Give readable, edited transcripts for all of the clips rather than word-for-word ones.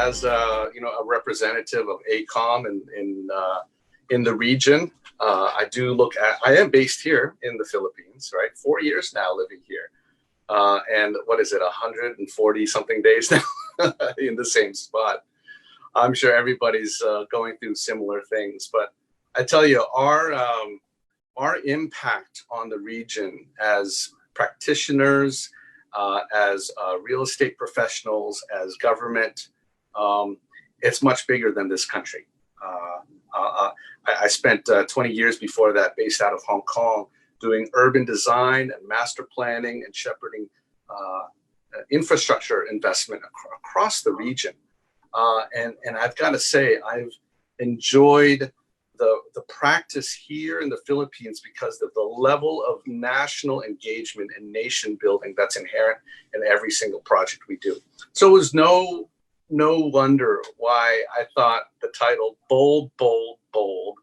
as a representative of AECOM in the region. I am based here in the Philippines, right? 4 years now living here. And what is it, 140 something days now in the same spot. I'm sure everybody's going through similar things, but I tell you, our impact on the region as practitioners, as real estate professionals, as government, it's much bigger than this country. I spent 20 years before that based out of Hong Kong doing urban design and master planning and shepherding infrastructure investment across the region. And I've got to say, I've enjoyed the practice here in the Philippines because of the level of national engagement and nation building that's inherent in every single project we do. So it was no wonder why I thought the title Bold, Bold, Bold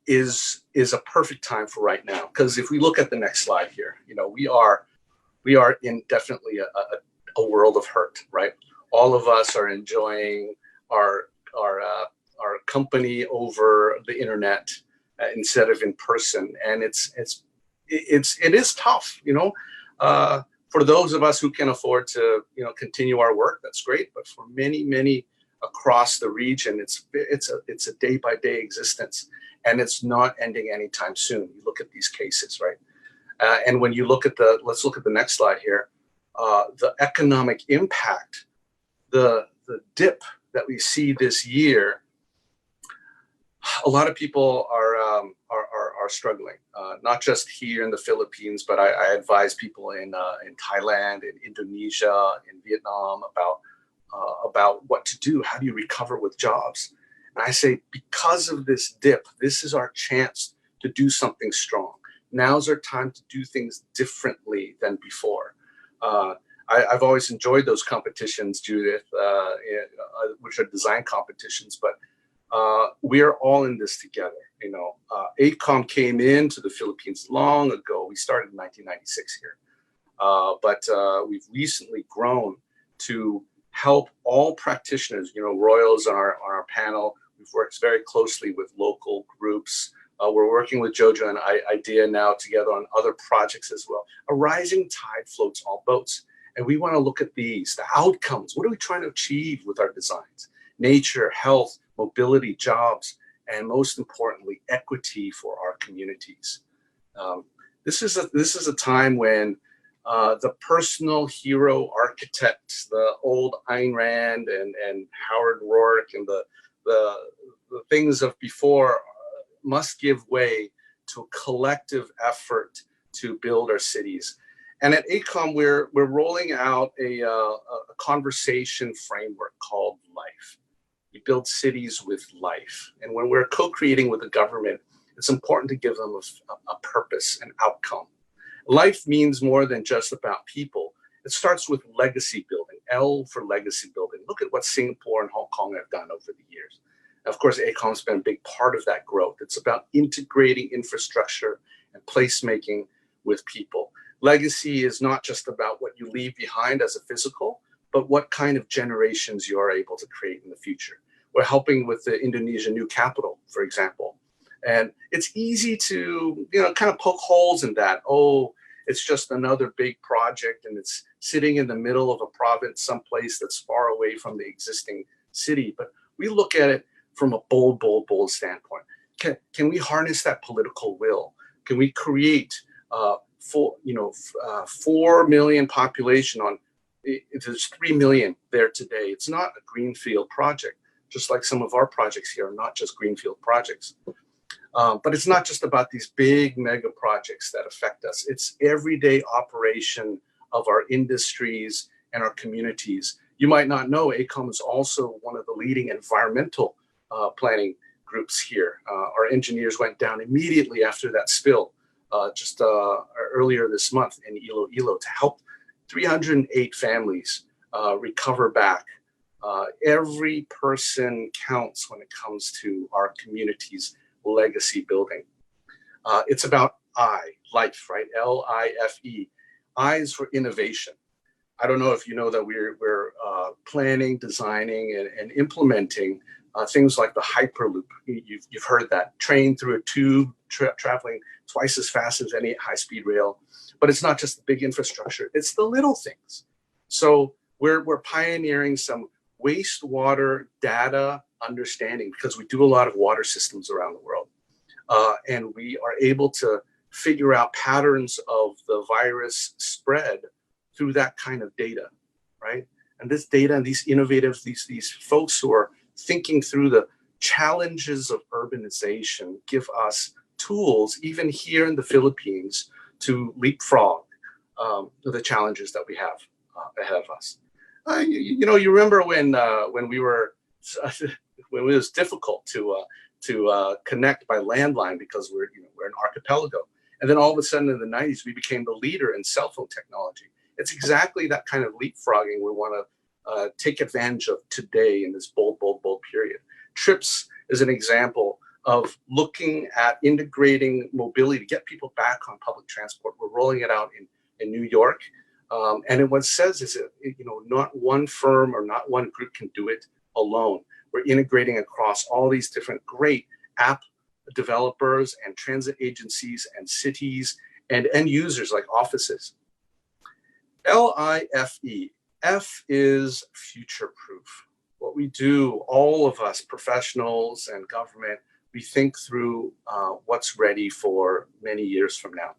is a perfect time for right now. Because if we look at the next slide here, we are in definitely a world of hurt, right? All of us are enjoying our company over the internet instead of in person, and it is tough, for those of us who can afford to continue our work. That's great, but for many across the region, it's a day-by-day existence, and it's not ending anytime soon. You look at these cases, right? And when you look at let's look at the next slide here, the economic impact, the dip that we see this year. A lot of people are struggling, not just here in the Philippines, but I advise people in Thailand, in Indonesia, in Vietnam about what to do. How do you recover with jobs? And I say, because of this dip, this is our chance to do something strong. Now's our time to do things differently than before. I've always enjoyed those competitions, Judith, which are design competitions, but we are all in this together. AECOM came into the Philippines long ago. We started in 1996 here, but we've recently grown to help all practitioners. Royals on our panel. We've worked very closely with local groups. We're working with Jojo and IDEA now together on other projects as well. A rising tide floats all boats, and we want to look at the outcomes. What are we trying to achieve with our designs? Nature, health, mobility, jobs, and most importantly, equity for our communities. This is a time when the personal hero architects, the old Ayn Rand and Howard Rourke and the things of before must give way to a collective effort to build our cities. And at AECOM, we're rolling out a conversation framework called LIFE. We build cities with life. And when we're co-creating with the government, it's important to give them a purpose, an outcome. Life means more than just about people. It starts with legacy building, L for legacy building. Look at what Singapore and Hong Kong have done over the years. Of course, AECOM's been a big part of that growth. It's about integrating infrastructure and placemaking with people. Legacy is not just about what you leave behind as a physical, but what kind of generations you are able to create in the future. We're helping with the Indonesia new capital, for example. And it's easy to, kind of poke holes in that. Oh, it's just another big project and it's sitting in the middle of a province, someplace that's far away from the existing city. But we look at it from a bold standpoint. Can we harness that political will? Can we create 4 million population on, if there's 3 million there today? It's not a greenfield project, just like some of our projects here are not just greenfield projects. But it's not just about these big mega projects that affect us. It's everyday operation of our industries and our communities. You might not know, AECOM is also one of the leading environmental planning groups here. Our engineers went down immediately after that spill just earlier this month in Iloilo to help 308 families recover back. Every person counts when it comes to our community's legacy building. It's about life, right? L-I-F-E. I is for innovation. I don't know if you know that we're planning, designing, and implementing things like the Hyperloop. You've heard that, train through a tube traveling twice as fast as any high-speed rail. But it's not just the big infrastructure; it's the little things. So we're pioneering some wastewater data understanding because we do a lot of water systems around the world, and we are able to figure out patterns of the virus spread through that kind of data, right? And this data and these innovative, these folks who are thinking through the challenges of urbanization give us tools, even here in the Philippines, to leapfrog the challenges that we have ahead of us. You remember when we were when it was difficult to connect by landline because we're an archipelago, and then all of a sudden in the 90s we became the leader in cell phone technology. It's exactly that kind of leapfrogging we want to take advantage of today in this bold period. TRIPS is an example of looking at integrating mobility to get people back on public transport. We're rolling it out in New York. And what it says is that, not one firm or not one group can do it alone. We're integrating across all these different great app developers and transit agencies and cities and end users like offices. LIFE. F is future-proof. What we do, all of us, professionals and government, we think through what's ready for many years from now.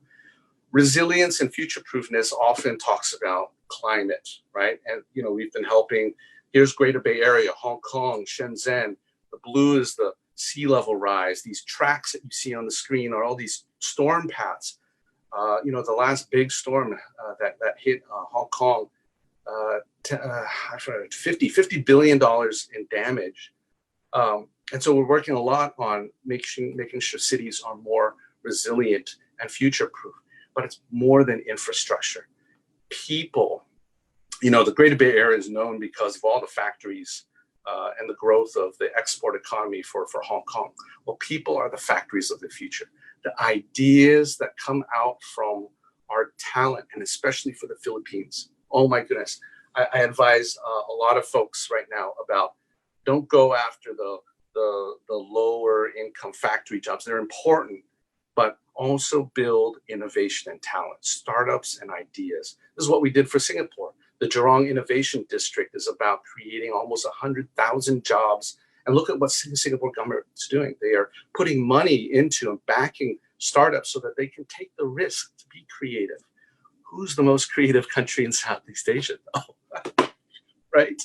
Resilience and future-proofness often talks about climate, right? And, we've been helping, here's Greater Bay Area, Hong Kong, Shenzhen. The blue is the sea level rise. These tracks that you see on the screen are all these storm paths. The last big storm that hit Hong Kong, $50 billion in damage. And so we're working a lot on making sure cities are more resilient and future-proof. But it's more than infrastructure. People, the Greater Bay Area is known because of all the factories and the growth of the export economy for Hong Kong. Well, people are the factories of the future. The ideas that come out from our talent, and especially for the Philippines. Oh my goodness. I advise a lot of folks right now about don't go after the lower income factory jobs. They're important, but also build innovation and talent, startups and ideas. This is what we did for Singapore. The Jurong Innovation District is about creating almost 100,000 jobs. And look at what the Singapore government is doing. They are putting money into and backing startups so that they can take the risk to be creative. Who's the most creative country in Southeast Asia? Oh, right?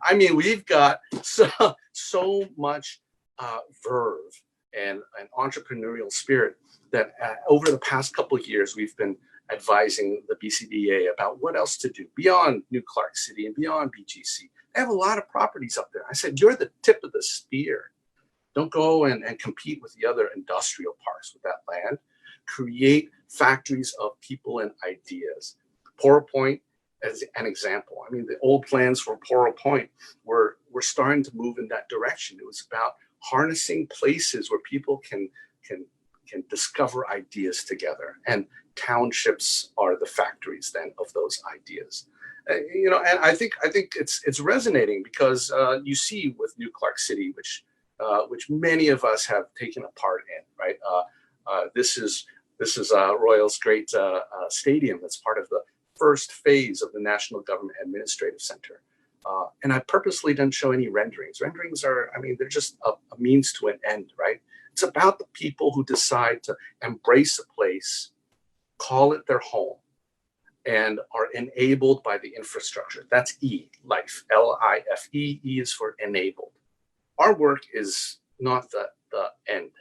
I mean, we've got so much verve and an entrepreneurial spirit that over the past couple of years, we've been advising the BCBA about what else to do beyond New Clark City and beyond BGC. They have a lot of properties up there. I said, you're the tip of the spear. Don't go and compete with the other industrial parks with that land. Create factories of people and ideas. Poro Point as an example. I mean, the old plans for Poro Point we're starting to move in that direction. It was about harnessing places where people can discover ideas together, and townships are the factories then of those ideas. And I think it's resonating because you see with New Clark City, which many of us have taken a part in, right? This is Royal's great stadium that's part of the first phase of the National Government Administrative Center. And I purposely didn't show any renderings. Renderings they're just a means to an end, right? It's about the people who decide to embrace a place, call it their home, and are enabled by the infrastructure. That's E, life, L-I-F-E. E is for enabled. Our work is not the end.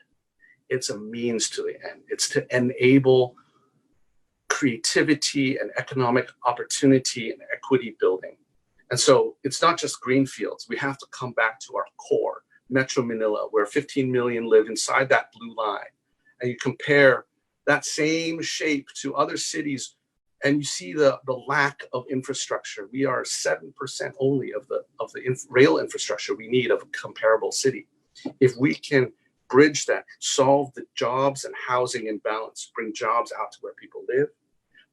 It's a means to the end. It's to enable creativity and economic opportunity and equity building. And so it's not just greenfields. We have to come back to our core, Metro Manila, where 15 million live inside that blue line. And you compare that same shape to other cities, and you see the lack of infrastructure. We are 7% only of the rail infrastructure we need of a comparable city. If we can bridge that, solve the jobs and housing imbalance, bring jobs out to where people live,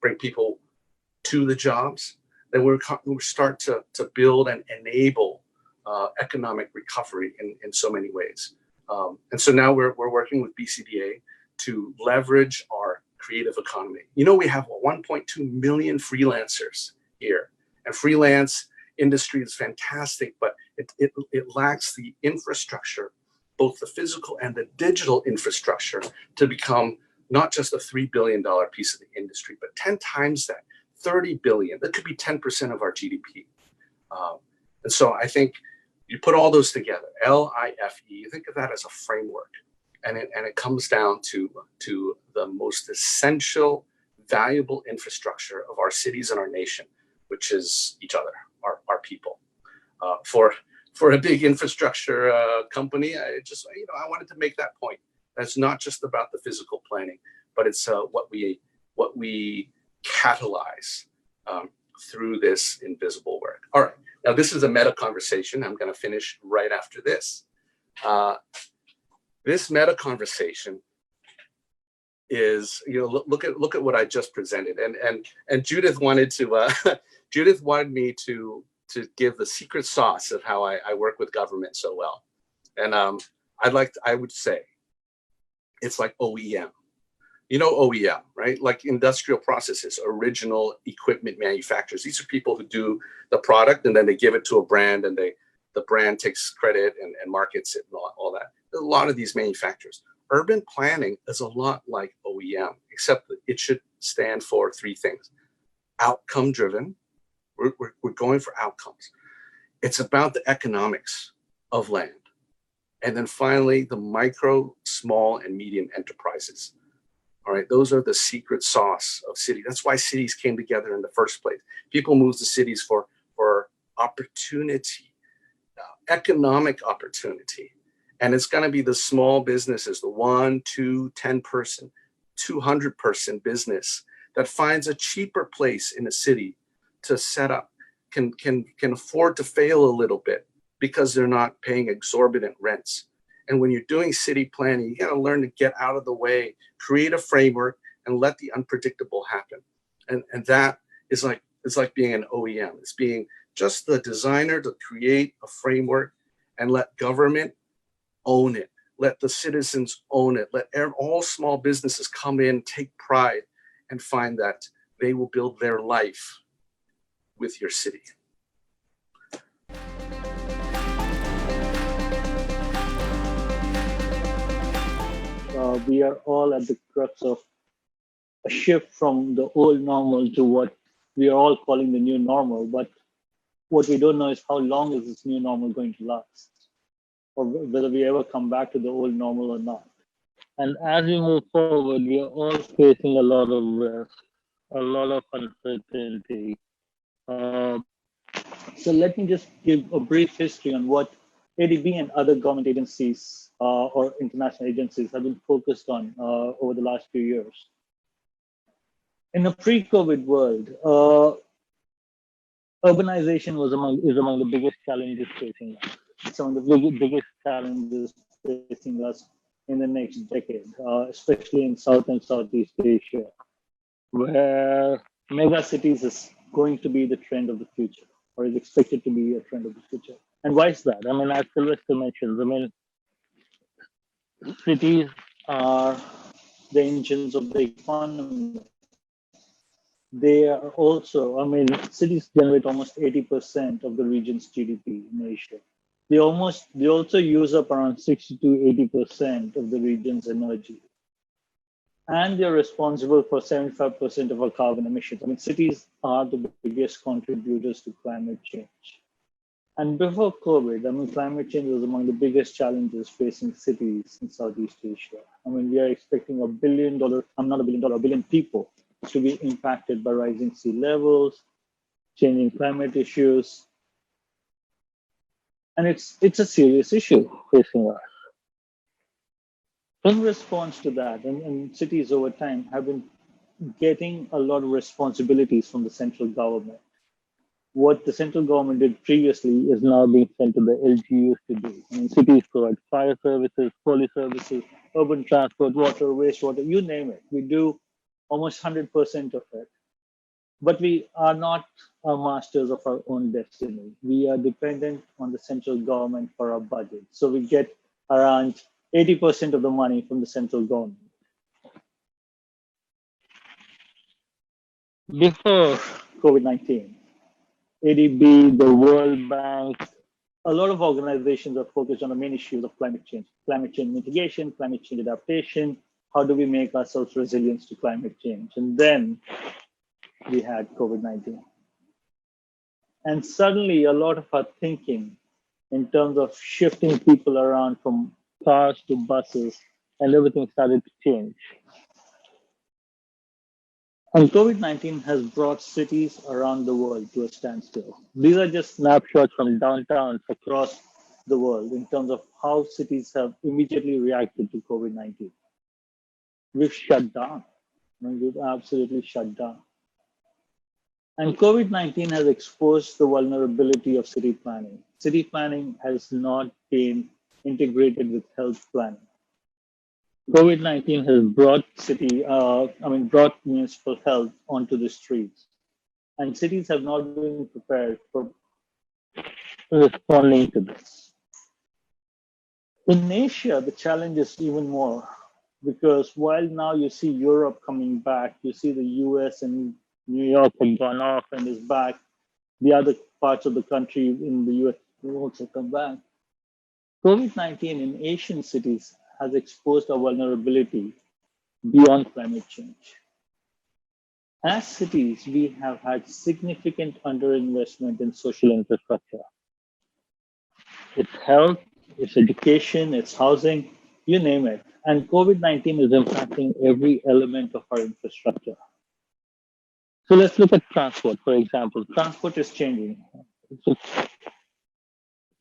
bring people to the jobs, that we're start to build and enable economic recovery in so many ways. And so now we're working with BCBA to leverage our creative economy. You know, we have 1.2 million freelancers here, and freelance industry is fantastic, but it lacks the infrastructure, both the physical and the digital infrastructure, to become not just a $3 billion piece of the industry, but 10 times that, 30 billion. That could be 10% of our GDP. And so I think you put all those together, LIFE, you think of that as a framework, and it comes down to the most essential, valuable infrastructure of our cities and our nation, which is each other, our people. For a big infrastructure company, I wanted to make that point. That's not just about the physical planning, but it's what we catalyze through this invisible work. All right, now this is a meta conversation. I'm going to finish right after this. This meta conversation is, look at what I just presented, and Judith wanted to Judith wanted me to give the secret sauce of how I work with government so well, and I would say it's like OEM. You know OEM, right? Like industrial processes, original equipment manufacturers. These are people who do the product and then they give it to a brand, and the brand takes credit and markets it and all that. There's a lot of these manufacturers. Urban planning is a lot like OEM, except that it should stand for three things. Outcome driven. We're going for outcomes. It's about the economics of land. And then finally, the micro, small, and medium enterprises. All right, those are the secret sauce of cities. That's why cities came together in the first place. People moved to cities for opportunity, economic opportunity. And it's going to be the small businesses, the 1, 2, 10 person, 200 person business that finds a cheaper place in a city to set up, can afford to fail a little bit because they're not paying exorbitant rents. And when you're doing city planning, you got to learn to get out of the way, create a framework, and let the unpredictable happen. And that is like being an OEM. It's being just the designer to create a framework and let government own it. Let the citizens own it. Let all small businesses come in, take pride, and find that they will build their life with your city. We are all at the crux of a shift from the old normal to what we are all calling the new normal. But what we don't know is how long is this new normal going to last, or whether we ever come back to the old normal or not. And as we move forward, we are all facing a lot of risk, a lot of uncertainty. So let me just give a brief history on what ADB and other government agencies or international agencies have been focused on over the last few years. In a pre-COVID world, urbanization is among the biggest challenges facing us. It's one of the biggest challenges facing us in the next decade, especially in South and Southeast Asia, where mega cities is going to be the trend of the future, or is expected to be a trend of the future. And why is that? I mean, as Sylvester mentioned, cities are the engines of the economy. They are also, cities generate almost 80% of the region's GDP in Asia. They also use up around 60 to 80% of the region's energy. And they're responsible for 75% of our carbon emissions. I mean, cities are the biggest contributors to climate change. And before COVID, climate change was among the biggest challenges facing cities in Southeast Asia. We are expecting a billion people to be impacted by rising sea levels, changing climate issues. And it's a serious issue facing us. In response to that, and cities over time have been getting a lot of responsibilities from the central government. What the central government did previously is now being sent to the LGUs to do. Cities provide fire services, police services, urban transport, water, wastewater, you name it. We do almost 100% of it. But we are not masters of our own destiny. We are dependent on the central government for our budget. So we get around 80% of the money from the central government. Before COVID-19, ADB, the World Bank, a lot of organizations are focused on the main issues of climate change mitigation, climate change adaptation. How do we make ourselves resilient to climate change? And then we had COVID-19. And suddenly a lot of our thinking in terms of shifting people around from cars to buses and everything started to change. And COVID-19 has brought cities around the world to a standstill. These are just snapshots from downtowns across the world in terms of how cities have immediately reacted to COVID-19. We've shut down. We've absolutely shut down. And COVID-19 has exposed the vulnerability of city planning. City planning has not been integrated with health planning. COVID-19 has brought municipal health onto the streets, and cities have not been prepared for responding to this. In Asia, the challenge is even more, because while now you see Europe coming back, you see the US and New York have gone off and is back, the other parts of the country in the US will also come back. COVID-19 in Asian cities has exposed our vulnerability beyond climate change. As cities, we have had significant underinvestment in social infrastructure. It's health, it's education, it's housing, you name it. And COVID-19 is impacting every element of our infrastructure. So let's look at transport, for example. Transport is changing.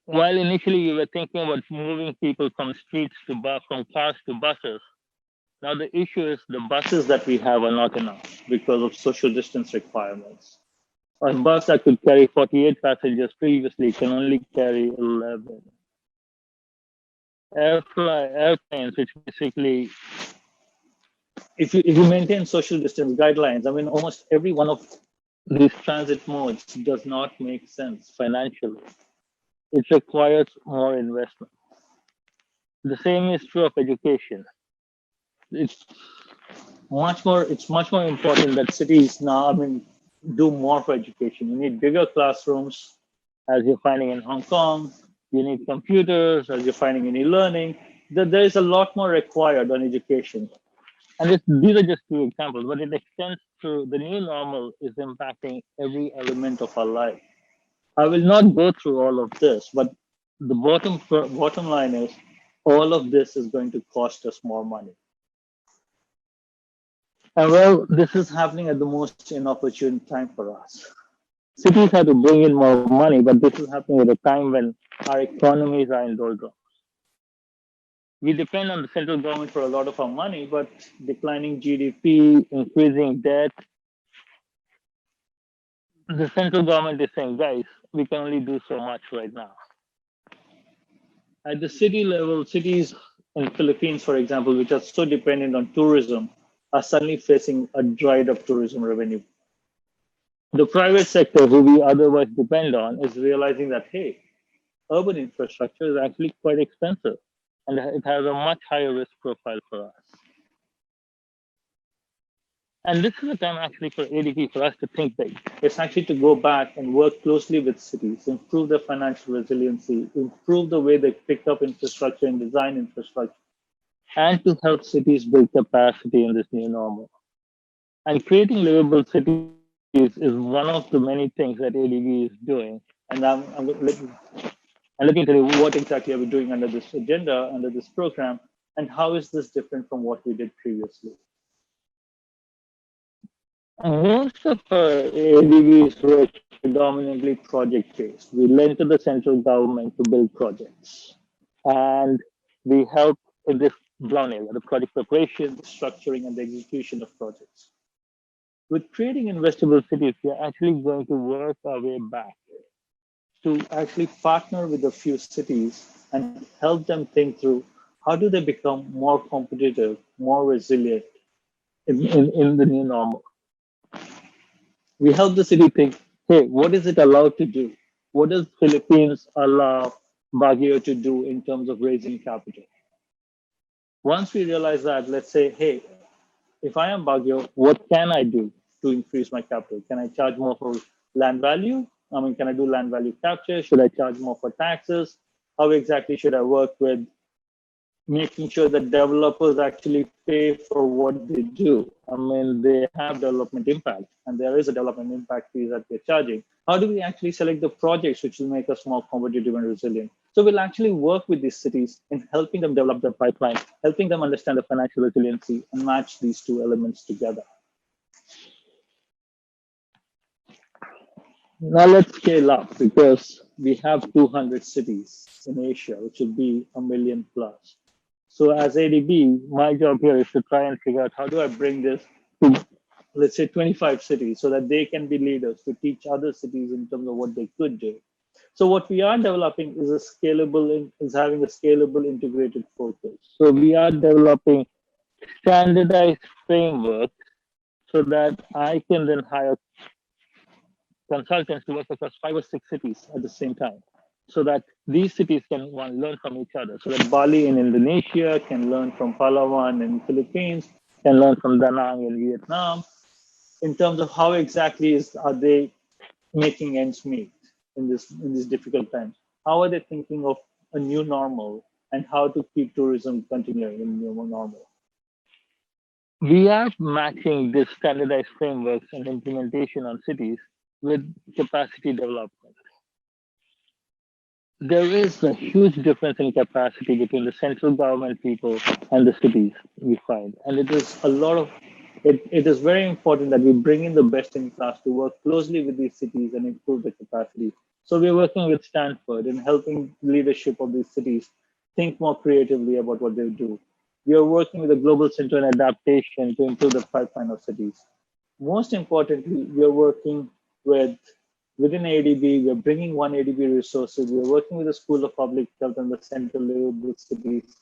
While initially we were thinking about moving people from cars to buses, now the issue is the buses that we have are not enough because of social distance requirements. A bus that could carry 48 passengers previously can only carry 11. Airplanes, which basically, if you maintain social distance guidelines, almost every one of these transit modes does not make sense financially. It requires more investment. The same is true of education. It's much more important that cities now, do more for education. You need bigger classrooms, as you're finding in Hong Kong. You need computers, as you're finding in e-learning. There is a lot more required on education. And these are just two examples, but it extends to the new normal is impacting every element of our life. I will not go through all of this, but the bottom line is all of this is going to cost us more money. And well, this is happening at the most inopportune time for us. Cities have to bring in more money, but this is happening at a time when our economies are in doldrums. We depend on the central government for a lot of our money, but declining GDP, increasing debt, the central government is saying, guys, we can only do so much right now. At the city level, cities in Philippines, for example, which are so dependent on tourism, are suddenly facing a dried up tourism revenue. The private sector, who we otherwise depend on, is realizing that, hey, urban infrastructure is actually quite expensive and it has a much higher risk profile for us. And this is a time actually for ADP, for us to think big. It's actually to go back and work closely with cities, improve their financial resiliency, improve the way they pick up infrastructure and design infrastructure, and to help cities build capacity in this new normal. And creating livable cities is one of the many things that ADB is doing. And I'm looking to you what exactly are we doing under this agenda, under this program, and how is this different from what we did previously? Most of our ADBs were predominantly project-based. We lent to the central government to build projects. And we help in this brown area, the project preparation, the structuring, and the execution of projects. With creating investable cities, we are actually going to work our way back to actually partner with a few cities and help them think through how do they become more competitive, more resilient in the new normal. We help the city think, hey, what is it allowed to do? What does Philippines allow Baguio to do in terms of raising capital? Once we realize that, let's say, hey, if I am Baguio, what can I do to increase my capital? Can I charge more for land value? I mean, can I do land value capture? Should I charge more for taxes? How exactly should I work with making sure that developers actually pay for what they do? I mean, they have development impact, and there is a development impact fee that they're charging. How do we actually select the projects which will make us more competitive and resilient? So we'll actually work with these cities in helping them develop their pipeline, helping them understand the financial resiliency and match these two elements together. Now let's scale up because we have 200 cities in Asia, which will be 1,000,000 plus. So as ADB, my job here is to try and figure out how do I bring this to, let's say, 25 cities so that they can be leaders to teach other cities in terms of what they could do. So what we are developing is having a scalable integrated focus. So we are developing standardized frameworks so that I can then hire consultants to work across 5 or 6 cities at the same time, so that these cities can learn from each other. So that Bali in Indonesia can learn from Palawan in Philippines, can learn from Da Nang in Vietnam, in terms of how exactly are they making ends meet in these difficult times. How are they thinking of a new normal and how to keep tourism continuing in new normal? We are matching this standardized frameworks and implementation on cities with capacity development. There is a huge difference in capacity between the central government people and the cities, we find. And it is very important that we bring in the best in class to work closely with these cities and improve the capacity. So we're working with Stanford and helping leadership of these cities think more creatively about what they do. We are working with the Global Center on Adaptation to improve the pipeline of cities. Most importantly, we are working within ADB, we're bringing one ADB resources. We're working with the School of Public Health and the Central Level Cities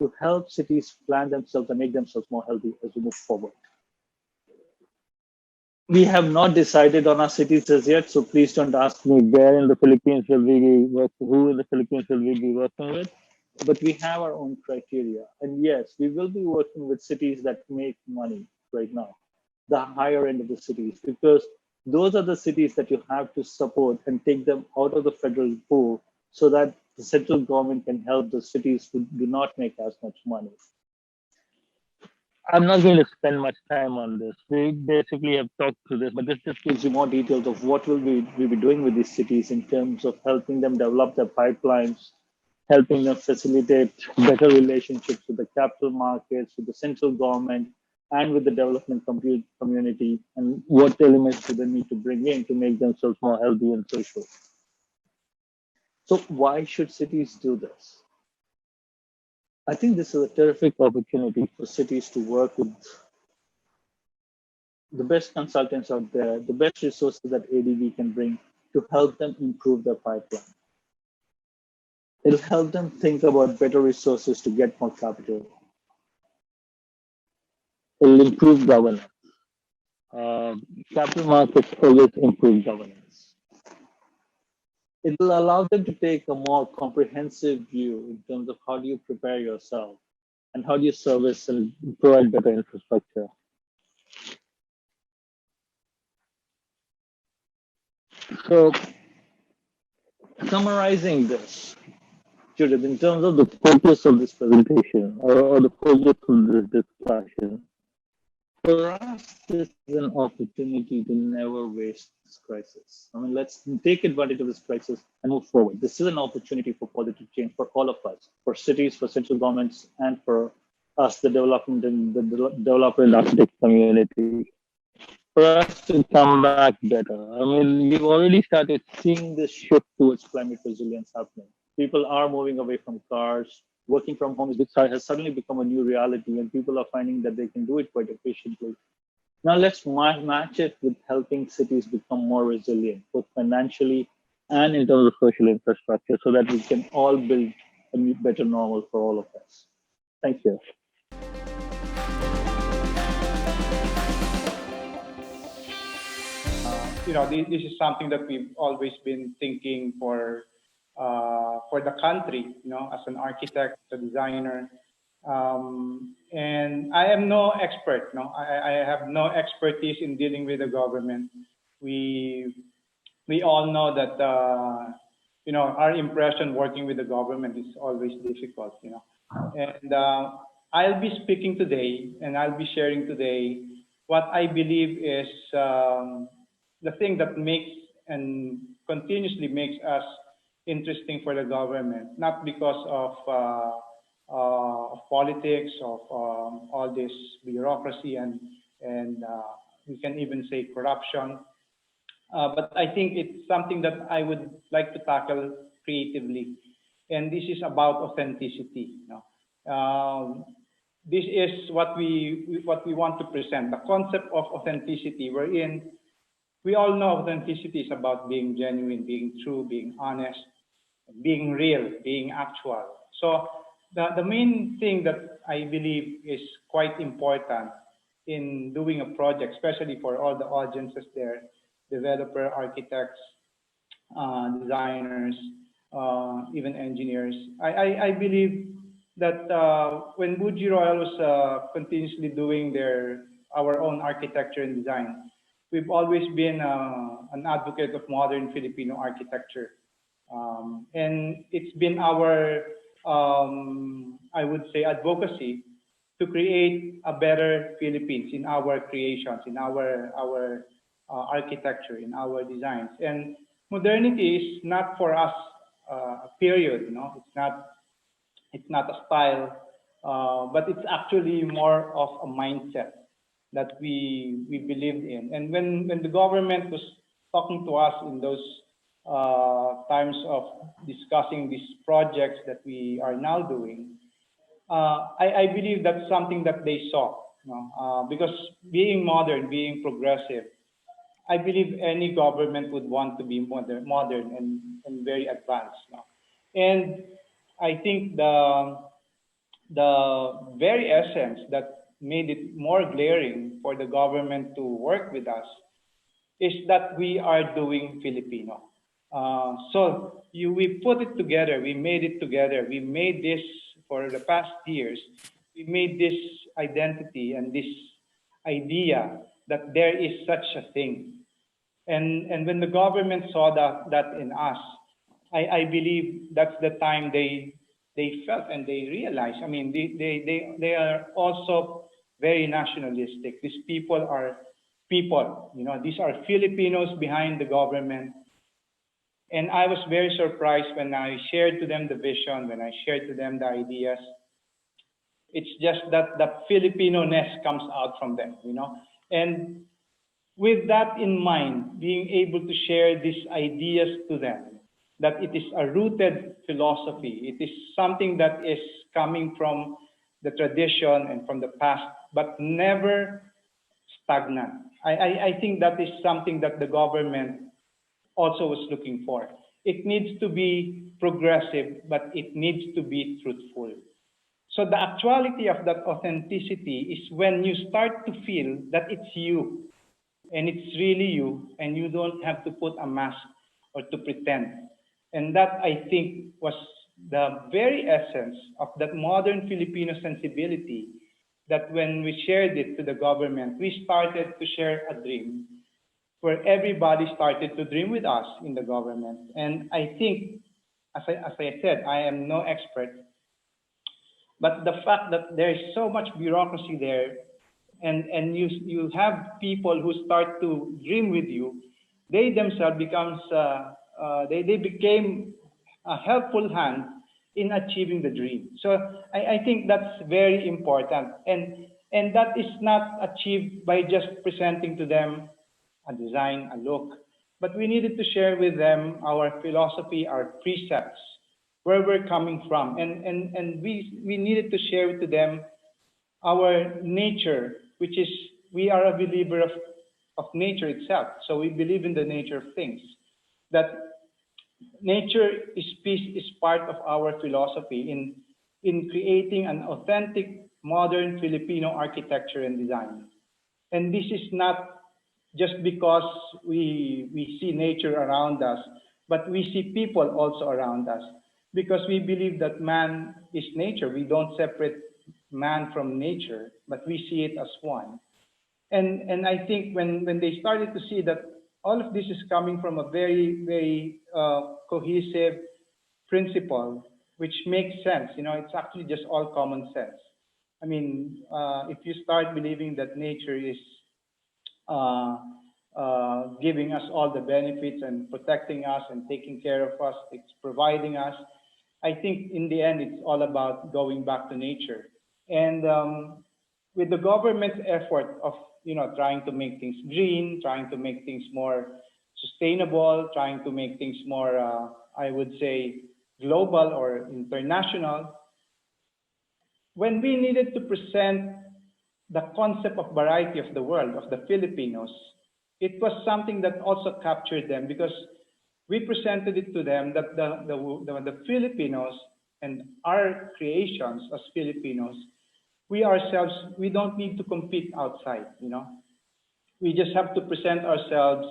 to help cities plan themselves and make themselves more healthy as we move forward. We have not decided on our cities as yet, so please don't ask me where in the Philippines will we be working, who in the Philippines will we be working with, but we have our own criteria. And yes, we will be working with cities that make money right now, the higher end of the cities, because those are the cities that you have to support and take them out of the federal pool so that the central government can help the cities who do not make as much money. I'm not going to spend much time on this. We basically have talked through this, but this just gives you more details of what will we be doing with these cities in terms of helping them develop their pipelines, helping them facilitate better relationships with the capital markets, with the central government, and with the development community, and what elements do they need to bring in to make themselves more healthy and social. So why should cities do this? I think this is a terrific opportunity for cities to work with the best consultants out there, the best resources that ADB can bring to help them improve their pipeline. It'll help them think about better resources to get more capital. It'll improve governance. Capital markets always improve governance. It will allow them to take a more comprehensive view in terms of how do you prepare yourself and how do you service and provide better infrastructure. So, summarizing this, Judith, in terms of the focus of this presentation or the focus of this discussion, for us, this is an opportunity to never waste this crisis. I mean, let's take advantage of this crisis and move forward. This is an opportunity for positive change for all of us, for cities, for central governments, and for us, the development and the developer and architect community, for us to come back better. I mean, we've already started seeing this shift towards climate resilience happening. People are moving away from cars. Working from home has suddenly become a new reality, and people are finding that they can do it quite efficiently. Now let's match it with helping cities become more resilient, both financially and in terms of social infrastructure, so that we can all build a better normal for all of us. Thank you. you know, this is something that we've always been thinking for the country, you know, as an architect, a designer. And I am no expert, no, I have no expertise in dealing with the government. We all know that, you know, our impression working with the government is always difficult, you know. And I'll be speaking today and I'll be sharing today what I believe is the thing that makes and continuously makes us interesting for the government, not because of politics, of all this bureaucracy and we can even say corruption. But I think it's something that I would like to tackle creatively, and this is about authenticity. You know? This is what we want to present, the concept of authenticity, wherein we all know authenticity is about being genuine, being true, being honest, being real, being actual. So the main thing that I believe is quite important in doing a project, especially for all the audiences there, developer, architects, designers, even engineers. I believe that when Buji Royal was continuously doing our own architecture and design, we've always been an advocate of modern Filipino architecture. And it's been our, I would say, advocacy to create a better Philippines in our creations, in our architecture, in our designs. And modernity is not for us a period, you know, it's not a style, but it's actually more of a mindset that we believed in. And when the government was talking to us in those times of discussing these projects that we are now doing, I believe that's something that they saw, you know, because being modern, being progressive, I believe any government would want to be modern and very advanced. You know? And I think the very essence that made it more glaring for the government to work with us is that we are doing Filipino. So we put it together, we made it together, we made this for the past years, we made this identity and this idea that there is such a thing. And when the government saw that in us, I believe that's the time they felt and they realized. I mean, they are also very nationalistic. These people are people, you know, these are Filipinos behind the government. And I was very surprised when I shared to them the vision, when I shared to them the ideas. It's just that the Filipino-ness comes out from them, you know. And with that in mind, being able to share these ideas to them, that it is a rooted philosophy, it is something that is coming from the tradition and from the past, but never stagnant. I think that is something that the government also was looking for. It needs to be progressive, but it needs to be truthful. So the actuality of that authenticity is when you start to feel that it's you, and it's really you, and you don't have to put a mask or to pretend. And that, I think, was the very essence of that modern Filipino sensibility, that when we shared it to the government, we started to share a dream where everybody started to dream with us in the government. And I think, as I said, I am no expert, but the fact that there is so much bureaucracy there, and you have people who start to dream with you, they themselves they became a helpful hand in achieving the dream. So I think that's very important, and that is not achieved by just presenting to them a design, a look, but we needed to share with them our philosophy, our precepts, where we're coming from, and we needed to share to them our nature, which is we are a believer of nature itself. So we believe in the nature of things. That nature is peace is part of our philosophy in creating an authentic modern Filipino architecture and design. And this is not just because we see nature around us, but we see people also around us, because we believe that man is nature. We don't separate man from nature, but we see it as one. And I think when they started to see that all of this is coming from a very cohesive principle, which makes sense. It's actually just all common sense. I mean, if you start believing that nature is giving us all the benefits and protecting us and taking care of us, it's providing us, I think in the end it's all about going back to nature. And with the government's effort of trying to make things green, trying to make things more sustainable, trying to make things more, I would say, global or international, when we needed to present the concept of variety of the world, of the Filipinos, it was something that also captured them, because we presented it to them that the Filipinos and our creations as Filipinos, we ourselves, we don't need to compete outside. We just have to present ourselves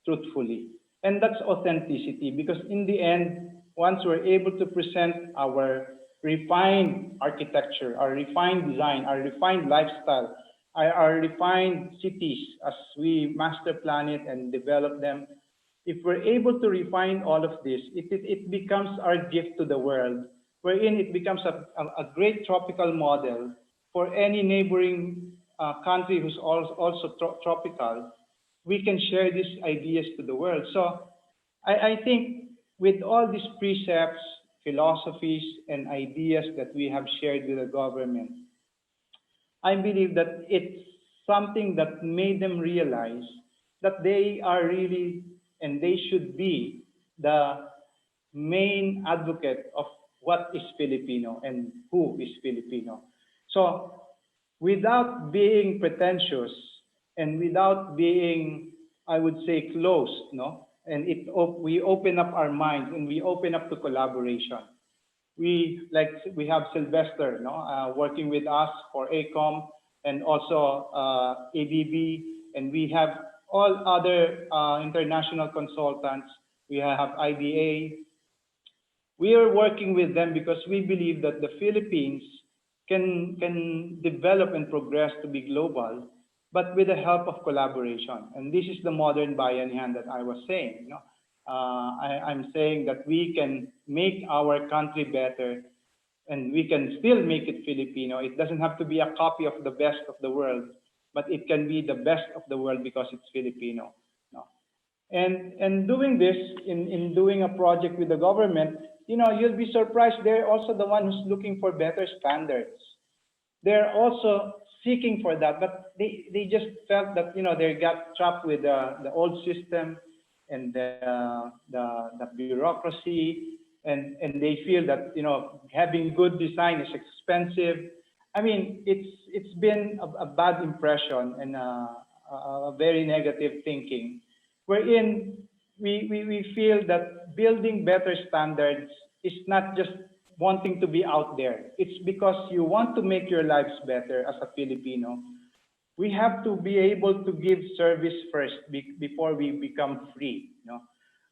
truthfully. And that's authenticity, because in the end, once we're able to present our refined architecture, our refined design, our refined lifestyle, our refined cities as we master plan it and develop them, if we're able to refine all of this, it becomes our gift to the world, wherein it becomes a great tropical model for any neighboring country who's also tropical. We can share these ideas to the world. So I think with all these precepts, philosophies, and ideas that we have shared with the government, I believe that it's something that made them realize that they are really, and they should be, the main advocate of what is Filipino and who is Filipino. So without being pretentious and without being, I would say, closed, and we open up our minds and we open up to collaboration. We have Sylvester, working with us for AECOM and also ABB, and we have all other international consultants. We have IDA. We are working with them because we believe that the Philippines can develop and progress to be global, but with the help of collaboration. And this is the modern bayanihan that I was saying. I'm saying that we can make our country better, and we can still make it Filipino. It doesn't have to be a copy of the best of the world, but it can be the best of the world because it's Filipino. And doing this, in doing a project with the government, you'll be surprised. They're also the one who's looking for better standards. They're also seeking for that, but they just felt that they got trapped with the old system and the bureaucracy, and they feel that having good design is expensive. I mean, it's been a bad impression and a very negative thinking, wherein we feel that building better standards is not just wanting to be out there. It's because you want to make your lives better as a Filipino. We have to be able to give service first before we become free.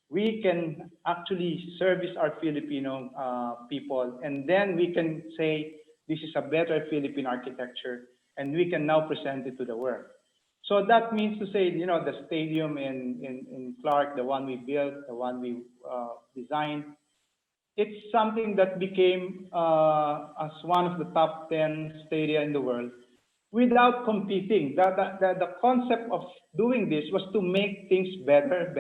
We can actually service our Filipino people, and then we can say this is a better Philippine architecture, and we can now present it to the world. So that means to say, the stadium in Clark, the one we built, the one we designed, it's something that became as one of the top 10 stadia in the world without competing. The concept of doing this was to make things better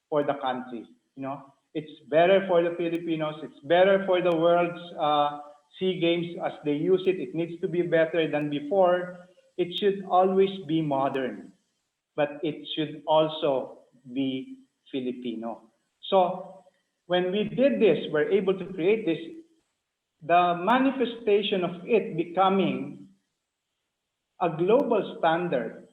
for the country. It's better for the Filipinos. It's better for the world's SEA Games as they use it. It needs to be better than before. It should always be modern, but it should also be Filipino. So when we did this, we're able to create this, the manifestation of it becoming a global standard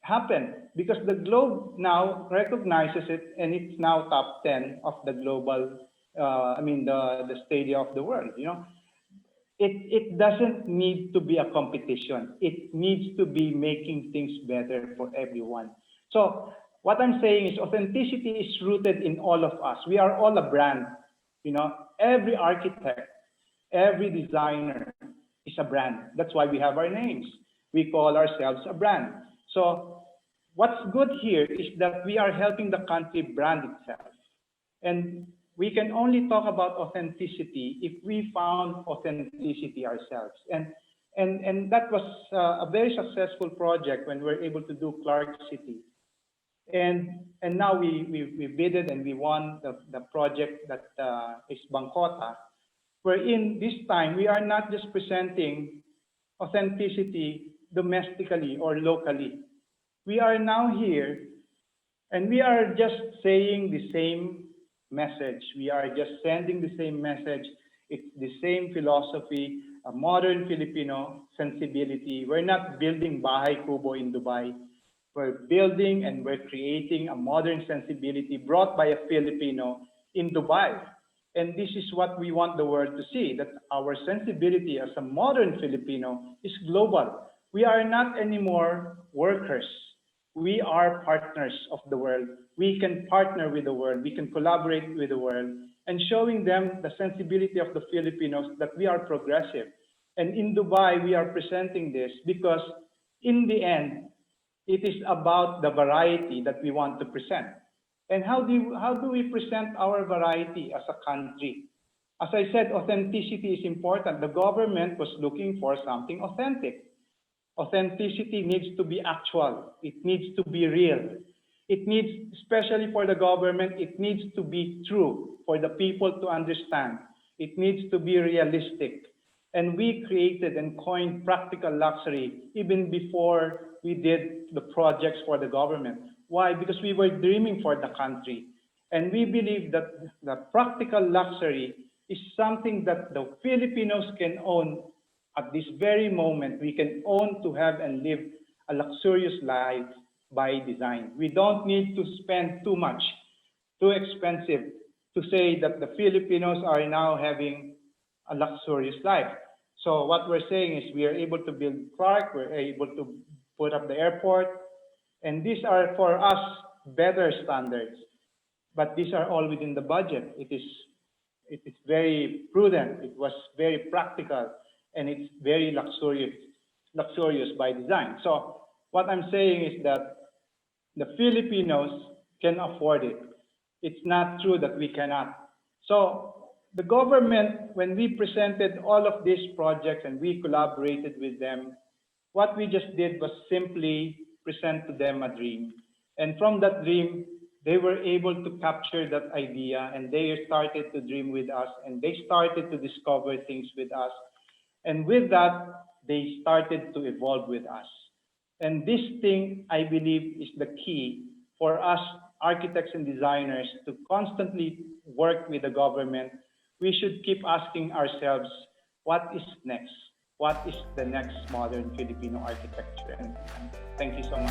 happened because the globe now recognizes it, and it's now top 10 of the global, the stadia of the world. it doesn't need to be a competition. It needs to be making things better for everyone. So what I'm saying is authenticity is rooted in all of us. We are all a brand. You know, every architect, every designer is a brand. That's why we have our names. We call ourselves a brand. So what's good here is that we are helping the country brand itself. And we can only talk about authenticity if we found authenticity ourselves. And that was a very successful project when we were able to do Clark City. And now we bidded and we won the project that is Bangkota, wherein this time we are not just presenting authenticity domestically or locally. We are now here and we are just saying the same message. We are just sending the same message. It's the same philosophy, a modern Filipino sensibility. We're not building Bahay Kubo in Dubai. We're building and we're creating a modern sensibility brought by a Filipino in Dubai. And this is what we want the world to see, that our sensibility as a modern Filipino is global. We are not anymore workers. We are partners of the world. We can partner with the world. We can collaborate with the world and showing them the sensibility of the Filipinos that we are progressive. And in Dubai, we are presenting this because in the end, it is about the variety that we want to present. And how do we present our variety as a country? As I said, authenticity is important. The government was looking for something authentic. Authenticity needs to be actual. It needs to be real. It needs, especially for the government, it needs to be true for the people to understand. It needs to be realistic. And we created and coined practical luxury even before we did the projects for the government. Why? Because we were dreaming for the country. And we believe that the practical luxury is something that the Filipinos can own at this very moment. We can own to have and live a luxurious life by design. We don't need to spend too much, too expensive to say that the Filipinos are now having a luxurious life. So what we're saying is we are able to build Clark, we're able to put up the airport, and these are for us better standards. But these are all within the budget. It is very prudent, it was very practical, and it's very luxurious by design. So what I'm saying is that the Filipinos can afford it. It's not true that we cannot. So the government, when we presented all of these projects and we collaborated with them, what we just did was simply present to them a dream. And from that dream, they were able to capture that idea and they started to dream with us and they started to discover things with us. And with that, they started to evolve with us. And this thing, I believe, is the key for us architects and designers to constantly work with the government. We should keep asking ourselves, what is next? What is the next modern Filipino architecture? And thank you so much.